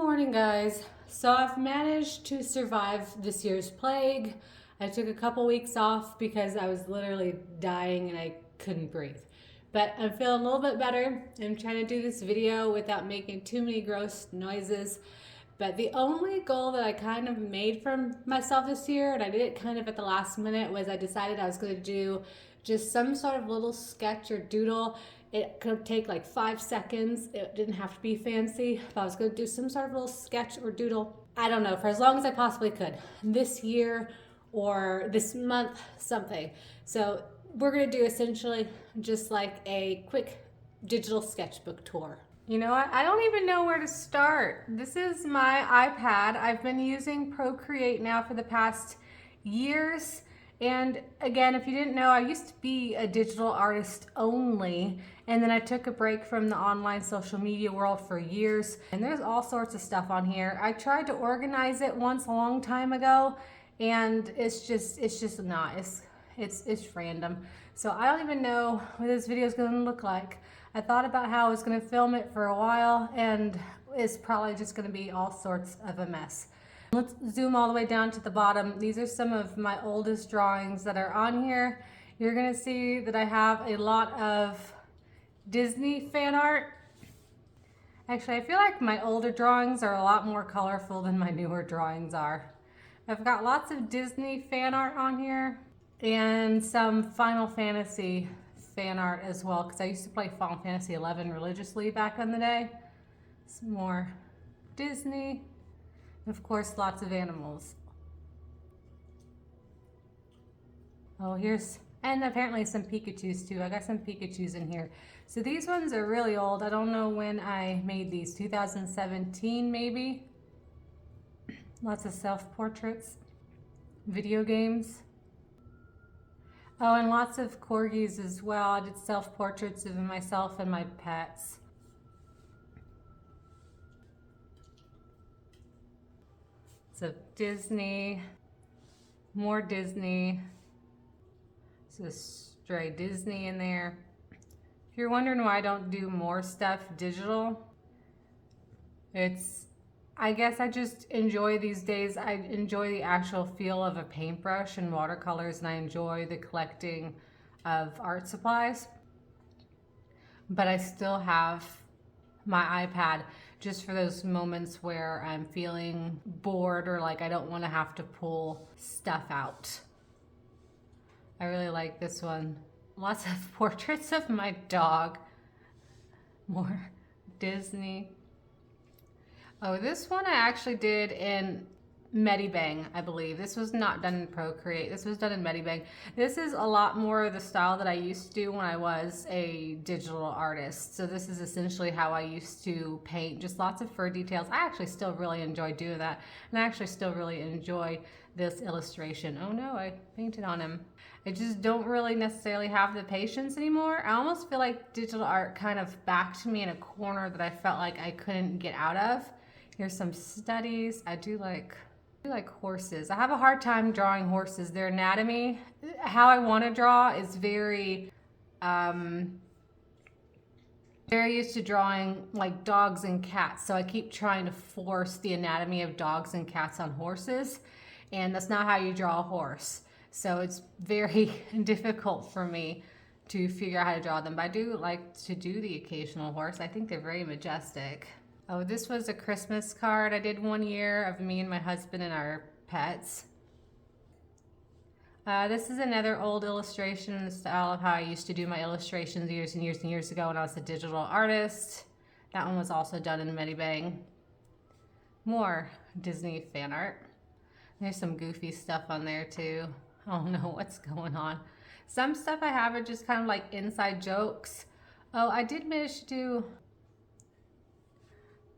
morning, guys. So I've managed to survive this year's plague. I took a couple weeks off because I was literally dying and I couldn't breathe. But I'm feeling a little bit better. I'm trying to do this video without making too many gross noises. But the only goal that I kind of made for myself this year, and I did it kind of at the last minute, was I decided I was going to do just some sort of little sketch or doodle. It could take like 5 seconds. It didn't have to be fancy. But I was going to do some sort of little sketch or doodle. I don't know, for as long as I possibly could. This year or this month, something. So we're going to do essentially just like a quick digital sketchbook tour. You know what? I don't even know where to start. This is my iPad. I've been using Procreate now for the past years. And again, if you didn't know, I used to be a digital artist only. And then I took a break from the online social media world for years. And there's all sorts of stuff on here. I tried to organize it once a long time ago, and it's just not. It's random. So I don't even know what this video is going to look like. I thought about how I was going to film it for a while, and it's probably just going to be all sorts of a mess. Let's zoom all the way down to the bottom. These are some of my oldest drawings that are on here. You're going to see that I have a lot of Disney fan art. Actually, I feel like my older drawings are a lot more colorful than my newer drawings are. I've got lots of Disney fan art on here and some Final Fantasy fan art as well, because I used to play Final Fantasy 11 religiously back in the day. Some more Disney, and of course lots of animals. Oh, and apparently some Pikachus too. I got some Pikachus in here. So these ones are really old. I don't know when I made these, 2017 maybe. Lots of self-portraits, video games. Oh, and lots of corgis as well. I did self-portraits of myself and my pets. So Disney, more Disney. So stray Disney in there. If you're wondering why I don't do more stuff digital, I guess I just enjoy these days. I enjoy the actual feel of a paintbrush and watercolors, and I enjoy the collecting of art supplies. But I still have my iPad just for those moments where I'm feeling bored or like I don't want to have to pull stuff out. I really like this one. Lots of portraits of my dog. More Disney. Oh, this one I actually did in Medibang, I believe. This was not done in Procreate. This was done in Medibang. This is a lot more of the style that I used to do when I was a digital artist. So this is essentially how I used to paint, just lots of fur details. I actually still really enjoy doing that. And I actually still really enjoy this illustration. Oh no, I painted on him. I just don't really necessarily have the patience anymore. I almost feel like digital art kind of backed me in a corner that I felt like I couldn't get out of. Here's some studies. I do like horses. I have a hard time drawing horses. Their anatomy, how I want to draw is very used to drawing like dogs and cats. So I keep trying to force the anatomy of dogs and cats on horses, and that's not how you draw a horse. So it's very difficult for me to figure out how to draw them. But I do like to do the occasional horse. I think they're very majestic. Oh, this was a Christmas card I did one year of me and my husband and our pets. This is another old illustration in the style of how I used to do my illustrations years and years and years ago when I was a digital artist. That one was also done in Medibang. More Disney fan art. There's some goofy stuff on there too. I don't know what's going on. Some stuff I have are just kind of like inside jokes. Oh, I did manage to do...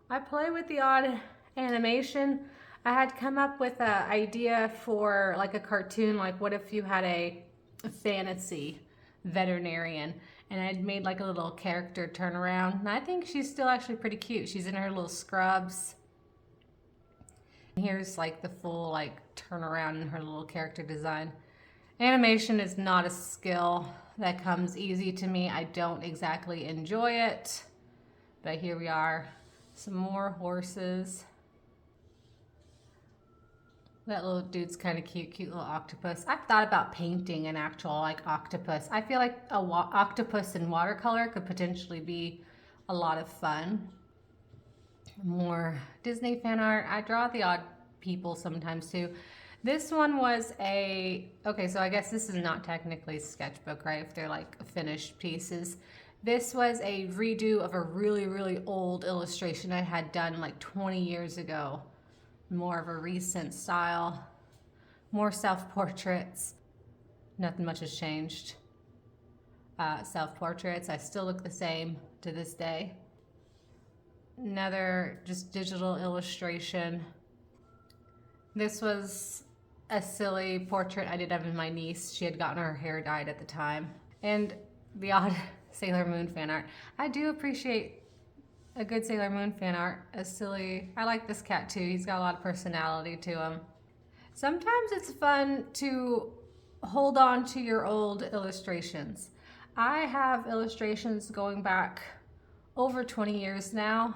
I play with the odd animation. I had come up with an idea for like a cartoon, like what if you had a fantasy veterinarian, and I'd made like a little character turn around, and I think she's still actually pretty cute. She's in her little scrubs. And here's like the full like turn around in her little character design. Animation is not a skill that comes easy to me. I don't exactly enjoy it, but here we are. Some more horses. That little dude's kind of cute, cute little octopus. I've thought about painting an actual like octopus. I feel like a octopus in watercolor could potentially be a lot of fun. More Disney fan art. I draw the odd people sometimes too. This one was okay, so I guess this is not technically sketchbook, right? If they're like finished pieces. This was a redo of a really, really old illustration I had done like 20 years ago. More of a recent style, more self-portraits. Nothing much has changed. Self-portraits, I still look the same to this day. Another just digital illustration. This was a silly portrait I did of my niece. She had gotten her hair dyed at the time. And the odd Sailor Moon fan art. I do appreciate a good Sailor Moon fan art. I like this cat too. He's got a lot of personality to him. Sometimes it's fun to hold on to your old illustrations. I have illustrations going back over 20 years now,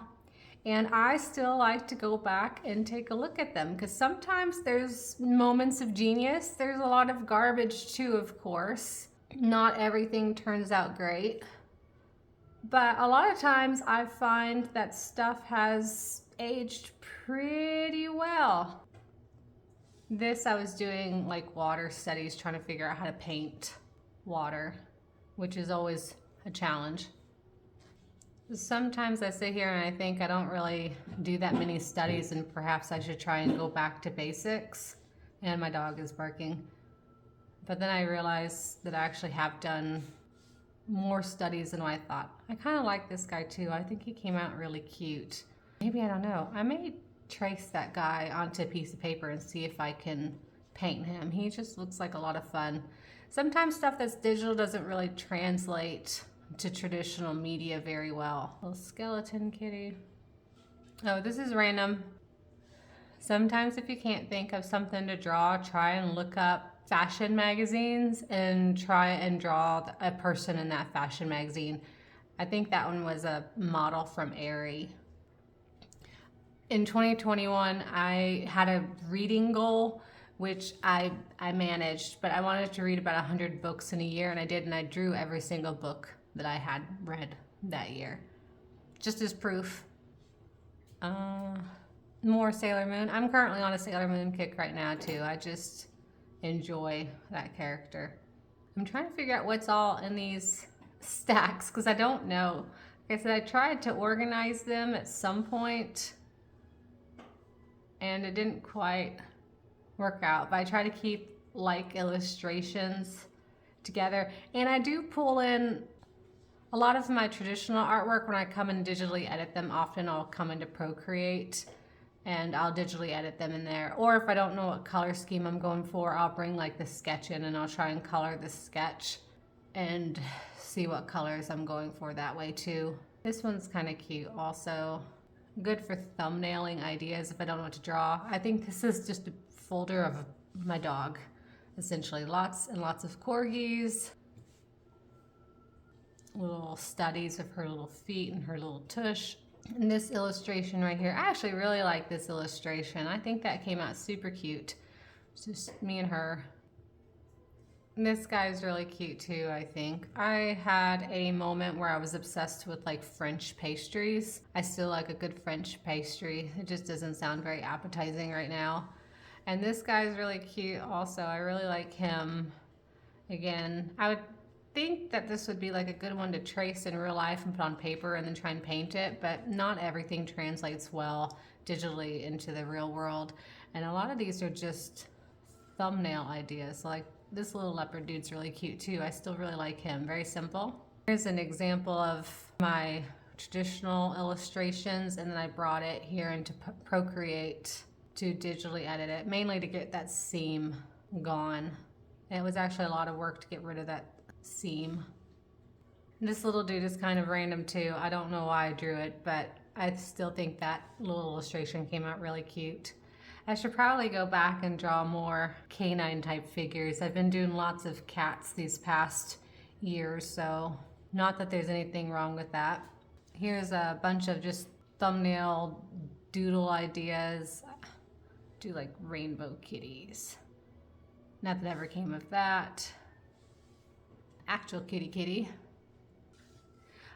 and I still like to go back and take a look at them because sometimes there's moments of genius. There's a lot of garbage too, of course. Not everything turns out great. But a lot of times I find that stuff has aged pretty well. This I was doing like water studies, trying to figure out how to paint water, which is always a challenge. Sometimes I sit here and I think I don't really do that many studies and perhaps I should try and go back to basics. And my dog is barking. But then I realize that I actually have done more studies than what I thought. I kind of like this guy too. I think he came out really cute. Maybe, I don't know. I may trace that guy onto a piece of paper and see if I can paint him. He just looks like a lot of fun. Sometimes stuff that's digital doesn't really translate to traditional media very well. Little skeleton kitty. Oh, this is random. Sometimes if you can't think of something to draw, try and look up fashion magazines and try and draw a person in that fashion magazine. I think that one was a model from Aerie. In 2021, I had a reading goal, which I managed, but I wanted to read about 100 books in a year, and I did, and I drew every single book that I had read that year. Just as proof. More Sailor Moon. I'm currently on a Sailor Moon kick right now too. I just enjoy that character. I'm trying to figure out what's all in these stacks because I don't know. Like I said, I tried to organize them at some point and it didn't quite work out, but I try to keep like illustrations together. And I do pull in a lot of my traditional artwork when I come and digitally edit them. Often I'll come into Procreate and I'll digitally edit them in there. Or if I don't know what color scheme I'm going for, I'll bring like the sketch in and I'll try and color the sketch and see what colors I'm going for that way too. This one's kind of cute also. Good for thumbnailing ideas if I don't know what to draw. I think this is just a folder of my dog, essentially. Lots and lots of corgis. Little studies of her little feet and her little tush. And this illustration right here, I actually really like this illustration. I think that came out super cute. It's just me and her. And this guy's really cute too, I think. I had a moment where I was obsessed with like French pastries. I still like a good French pastry. It just doesn't sound very appetizing right now. And this guy's really cute also. I really like him. Again, I would think that this would be like a good one to trace in real life and put on paper and then try and paint it, but not everything translates well digitally into the real world. And a lot of these are just thumbnail ideas. Like this little leopard dude's really cute too. I still really like him. Very simple. Here's an example of my traditional illustrations, and then I brought it here into Procreate to digitally edit it, mainly to get that seam gone. And it was actually a lot of work to get rid of that seam. This little dude is kind of random too. I don't know why I drew it, but I still think that little illustration came out really cute. I should probably go back and draw more canine type figures. I've been doing lots of cats these past years, so not that there's anything wrong with that. Here's a bunch of just thumbnail doodle ideas. do like rainbow kitties. Nothing ever came of that. Actual kitty.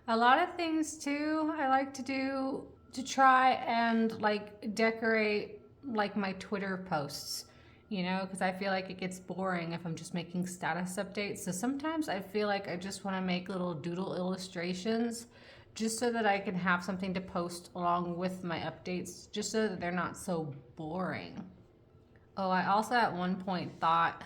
A lot of things too I like to do to try and like decorate like my Twitter posts, you know, because I feel like it gets boring if I'm just making status updates. So sometimes I feel like I just want to make little doodle illustrations just so that I can have something to post along with my updates, just so that they're not so boring. Oh, I also at one point thought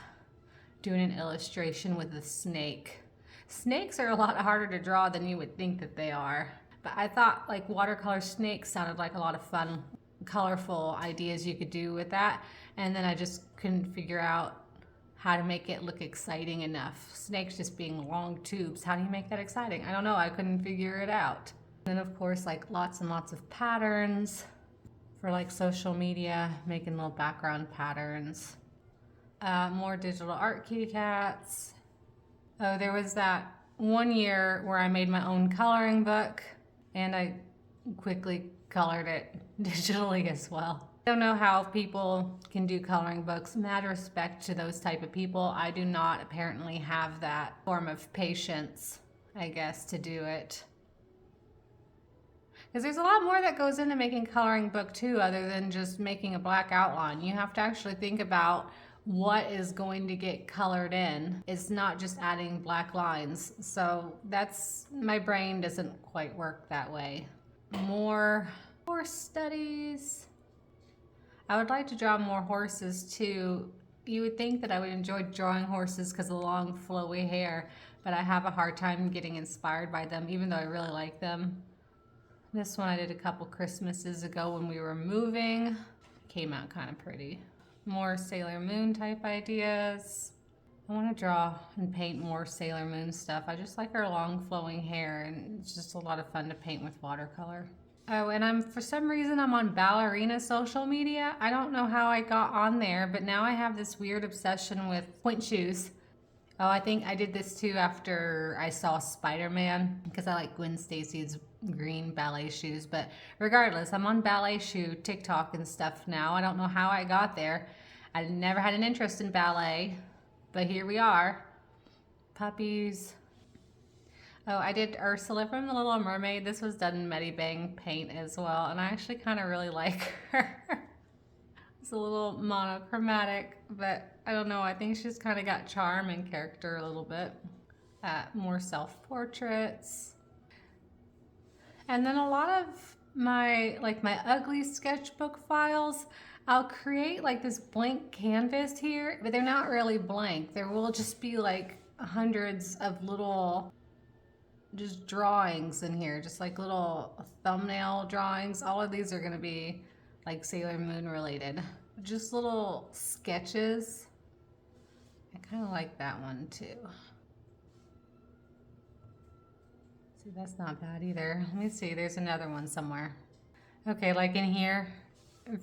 doing an illustration with a snake. Snakes are a lot harder to draw than you would think that they are. But I thought like watercolor snakes sounded like a lot of fun, colorful ideas you could do with that. And then I just couldn't figure out how to make it look exciting enough. Snakes just being long tubes. How do you make that exciting? I don't know, I couldn't figure it out. And then of course like lots and lots of patterns for like social media, making little background patterns. More digital art kitty cats. Oh, there was that one year where I made my own coloring book and I quickly colored it digitally as well. I don't know how people can do coloring books. Mad respect to those type of people. I do not apparently have that form of patience, I guess, to do it. Because there's a lot more that goes into making a coloring book too, other than just making a black outline. You have to actually think about what is going to get colored in. It's not just adding black lines. So my brain doesn't quite work that way. More horse studies. I would like to draw more horses too. You would think that I would enjoy drawing horses because of the long flowy hair, but I have a hard time getting inspired by them, even though I really like them. This one I did a couple Christmases ago when we were moving. Came out kind of pretty. More Sailor Moon type ideas. I want to draw and paint more Sailor Moon stuff. I just like her long flowing hair, and it's just a lot of fun to paint with watercolor. Oh, and for some reason I'm on ballerina social media. I don't know how I got on there, but now I have this weird obsession with pointe shoes. Oh, I think I did this too after I saw Spider-Man, because I like Gwen Stacy's green ballet shoes. But regardless, I'm on ballet shoe TikTok and stuff now. I don't know how I got there. I never had an interest in ballet, but here we are. Puppies. Oh, I did Ursula from The Little Mermaid. This was done in Medibang paint as well, and I actually kind of really like her. It's a little monochromatic, but I don't know. I think she's kind of got charm and character a little bit. More self-portraits. And then a lot of my ugly sketchbook files, I'll create like this blank canvas here, but they're not really blank. There will just be like hundreds of little just drawings in here, just like little thumbnail drawings. All of these are gonna be like Sailor Moon related. Just little sketches. I kind of like that one too. See, that's not bad either. Let me see, there's another one somewhere. Okay, like in here,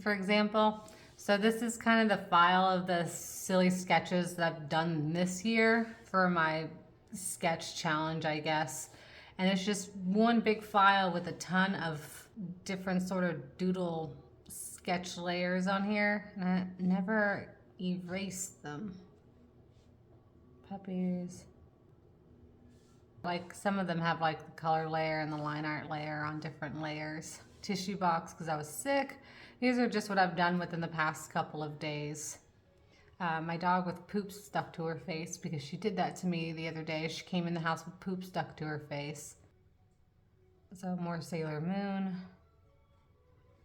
for example. So this is kind of the file of the silly sketches that I've done this year for my sketch challenge, I guess. And it's just one big file with a ton of different sort of doodle sketch layers on here, and I never erased them. Puppies. Like some of them have like the color layer and the line art layer on different layers. Tissue box because I was sick. These are just what I've done within the past couple of days. My dog with poop stuck to her face, because she did that to me the other day. She came in the house with poop stuck to her face. So more Sailor Moon.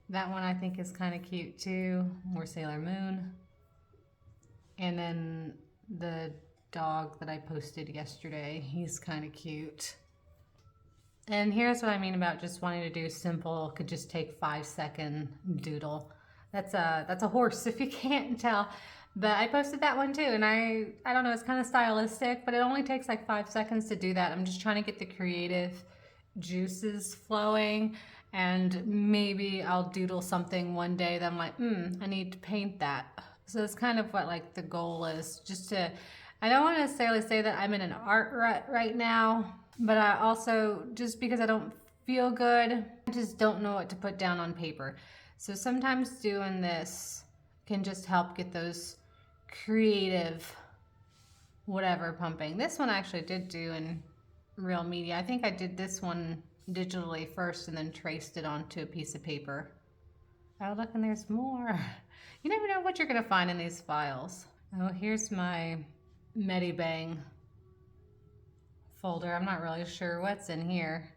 That one I think is kind of cute too. More Sailor Moon. And then the dog that I posted yesterday, he's kind of cute. And here's what I mean about just wanting to do simple, could just take 5-second doodle. That's a horse if you can't tell. But I posted that one too, and I don't know, it's kind of stylistic, but it only takes like 5 seconds to do that. I'm just trying to get the creative juices flowing, and maybe I'll doodle something one day that I'm like, I need to paint that. So it's kind of what like the goal is, just to, I don't want to necessarily say that I'm in an art rut right now, but I also, just because I don't feel good, I just don't know what to put down on paper. So sometimes doing this can just help get those creative whatever pumping. This one I actually did do in real media. I think I did this one digitally first and then traced it onto a piece of paper. Oh, look, and there's more. You never know what you're gonna find in these files. Oh, here's my Medibang folder. I'm not really sure what's in here.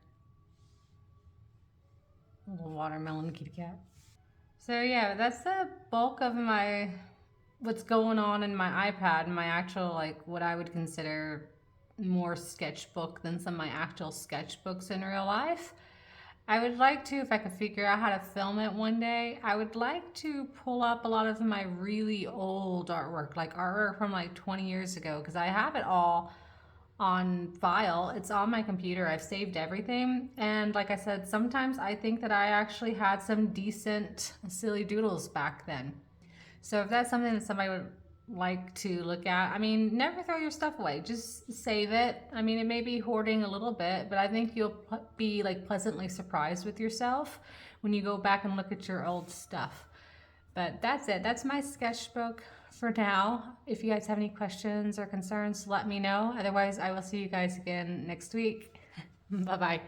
A little watermelon kitty cat. So yeah, that's the bulk of my what's going on in my iPad, my actual, like, what I would consider more sketchbook than some of my actual sketchbooks in real life. I would like to, if I could figure out how to film it one day, I would like to pull up a lot of my really old artwork, like artwork from like 20 years ago, because I have it all on file. It's on my computer. I've saved everything. And like I said, sometimes I think that I actually had some decent silly doodles back then. So if that's something that somebody would like to look at, I mean, never throw your stuff away. Just save it. I mean, it may be hoarding a little bit, but I think you'll be like pleasantly surprised with yourself when you go back and look at your old stuff. But that's it. That's my sketchbook for now. If you guys have any questions or concerns, let me know. Otherwise, I will see you guys again next week. Bye-bye.